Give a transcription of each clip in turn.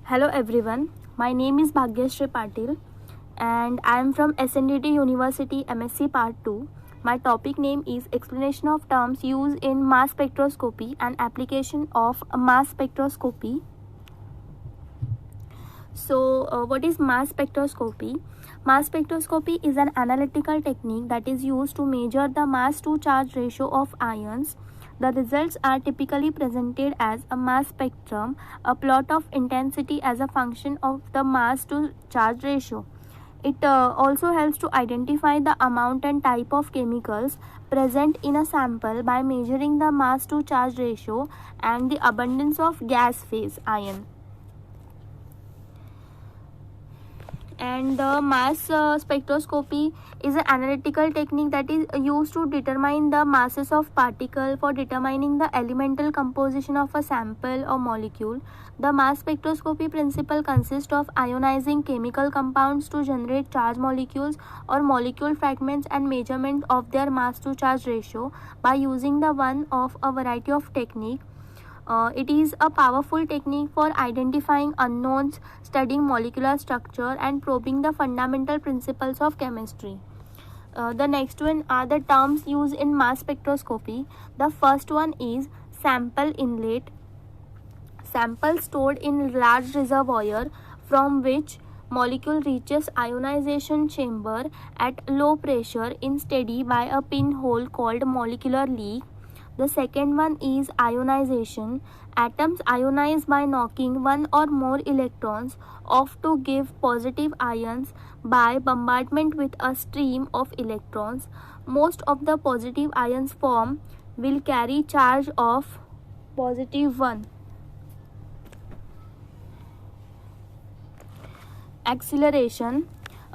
Hello everyone, my name is Bhagyashree Patil and I am from SNDT University MSc Part 2. My topic name is Explanation of Terms Used in Mass Spectroscopy and Application of Mass Spectroscopy. What is mass spectroscopy? Mass spectroscopy is an analytical technique that is used to measure the mass to charge ratio of ions. The results are typically presented as a mass spectrum, a plot of intensity as a function of the mass to charge ratio. It also helps to identify the amount and type of chemicals present in a sample by measuring the mass to charge ratio and the abundance of gas phase ion. And the mass spectroscopy is an analytical technique that is used to determine the masses of particle for determining the elemental composition of a sample or molecule. The mass spectroscopy principle consists of ionizing chemical compounds to generate charged molecules or molecule fragments and measurement of their mass to charge ratio by using the one of a variety of techniques. It is a powerful technique for identifying unknowns, studying molecular structure, and probing the fundamental principles of chemistry. The next one are the terms used in mass spectroscopy. The first one is sample inlet. Sample stored in large reservoir from which molecule reaches ionization chamber at low pressure in steady by a pinhole called molecular leak. The second one is ionization. Atoms ionize by knocking one or more electrons off to give positive ions by bombardment with a stream of electrons. Most of the positive ions formed will carry charge of positive 1. Acceleration.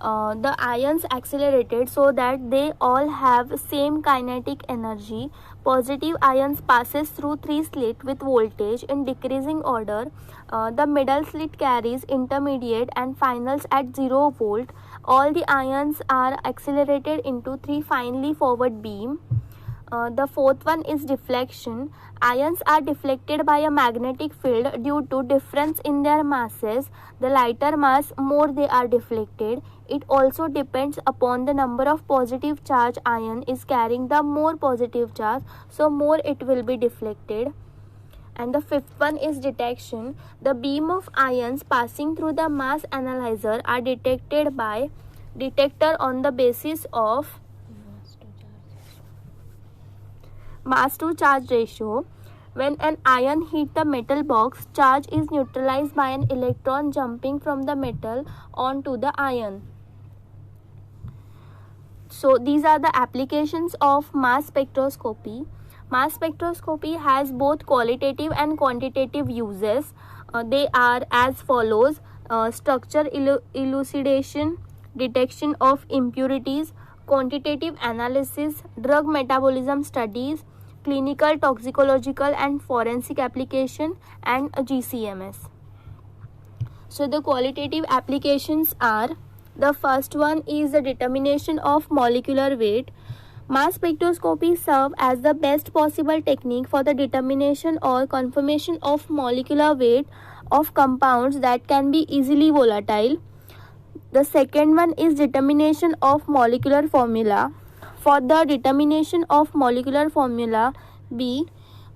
The ions accelerated so that they all have same kinetic energy. Positive ions passes through 3 slits with voltage in decreasing order. The middle slit carries intermediate and finals at 0 volt. All the ions are accelerated into 3 finely forward beam. The fourth one is deflection. Ions are deflected by a magnetic field due to difference in their masses. The lighter mass, more they are deflected. It also depends upon the number of positive charge ion is carrying the more positive charge, so more it will be deflected. And the fifth one is detection. The beam of ions passing through the mass analyzer are detected by detector on the basis of mass to charge ratio. When an ion hits the metal box, charge is neutralized by an electron jumping from the metal onto the ion. So these are the applications of mass spectroscopy. Mass spectroscopy has both qualitative and quantitative uses. They are as follows: structure elucidation, detection of impurities, quantitative analysis, drug metabolism studies, clinical, toxicological and forensic application, and GCMS. So the qualitative applications are: the first one is the determination of molecular weight. Mass spectroscopy serves as the best possible technique for the determination or confirmation of molecular weight of compounds that can be easily volatile. The second one is determination of molecular formula. For the determination of molecular formula B,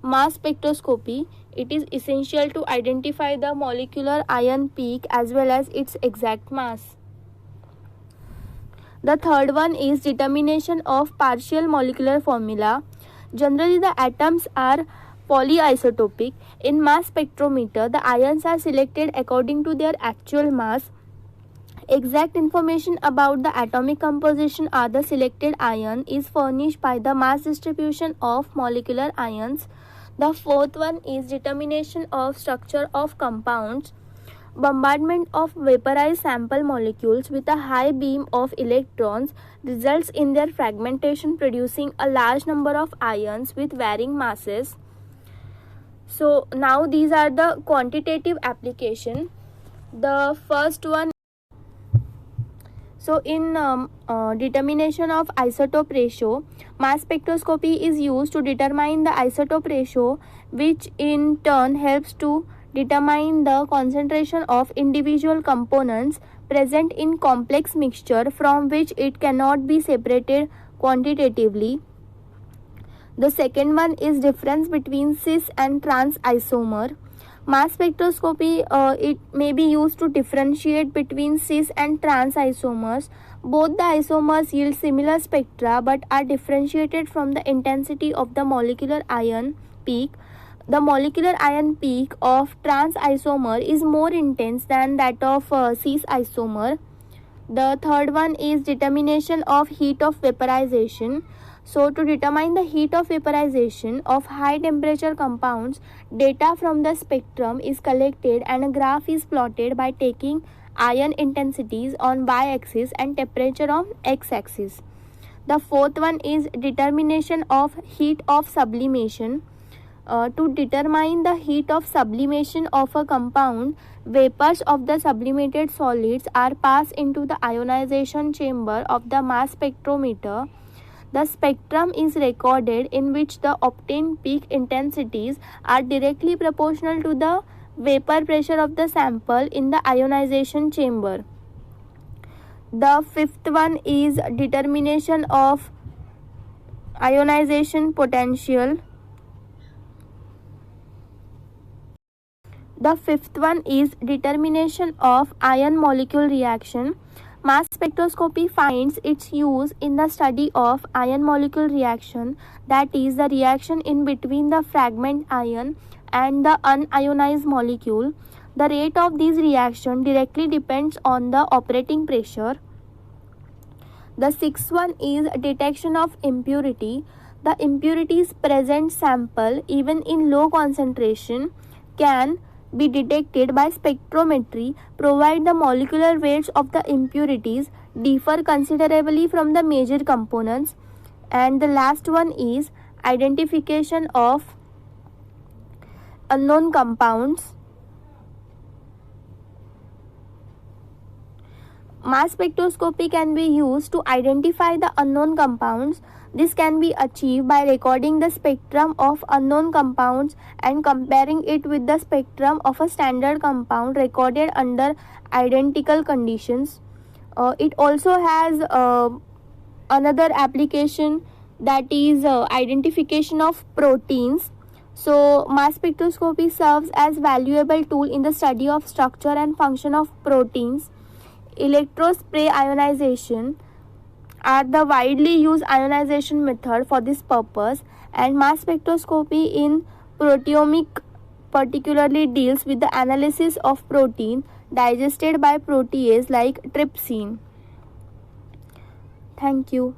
mass spectroscopy, it is essential to identify the molecular ion peak as well as its exact mass. The third one is determination of partial molecular formula. Generally, the atoms are polyisotopic. In mass spectrometer, the ions are selected according to their actual mass. Exact information about the atomic composition of the selected ion is furnished by the mass distribution of molecular ions. The fourth one is determination of structure of compounds. Bombardment of vaporized sample molecules with a high beam of electrons results in their fragmentation, producing a large number of ions with varying masses. So now these are the quantitative application. The first one, so in determination of isotope ratio, mass spectroscopy is used to determine the isotope ratio, which in turn helps to determine the concentration of individual components present in complex mixture from which it cannot be separated quantitatively. The second one is difference between cis and trans isomer. Mass spectroscopy, it may be used to differentiate between cis and trans isomers. Both the isomers yield similar spectra but are differentiated from the intensity of the molecular ion peak. The molecular ion peak of trans isomer is more intense than that of cis isomer. The third one is determination of heat of vaporization. So, to determine the heat of vaporization of high temperature compounds, data from the spectrum is collected and a graph is plotted by taking ion intensities on y-axis and temperature on x-axis. The fourth one is determination of heat of sublimation. To determine the heat of sublimation of a compound, vapors of the sublimated solids are passed into the ionization chamber of the mass spectrometer. The spectrum is recorded in which the obtained peak intensities are directly proportional to the vapor pressure of the sample in the ionization chamber. The fifth one is determination of ionization potential. The fifth one is determination of ion molecule reaction. Mass spectroscopy finds its use in the study of ion molecule reaction, that is, the reaction in between the fragment ion and the unionized molecule. The rate of these reactions directly depends on the operating pressure. The sixth one is detection of impurity. The impurities present sample, even in low concentration, can be detected by spectrometry provided the molecular weights of the impurities differ considerably from the major components. And the last one is identification of unknown compounds. Mass spectroscopy can be used to identify the unknown compounds. This can be achieved by recording the spectrum of unknown compounds and comparing it with the spectrum of a standard compound recorded under identical conditions. It also has another application, that is identification of proteins. So, mass spectroscopy serves as valuable tool in the study of structure and function of proteins. Electrospray ionization are the widely used ionization method for this purpose, and mass spectroscopy in proteomic particularly deals with the analysis of protein digested by protease like trypsin. Thank you.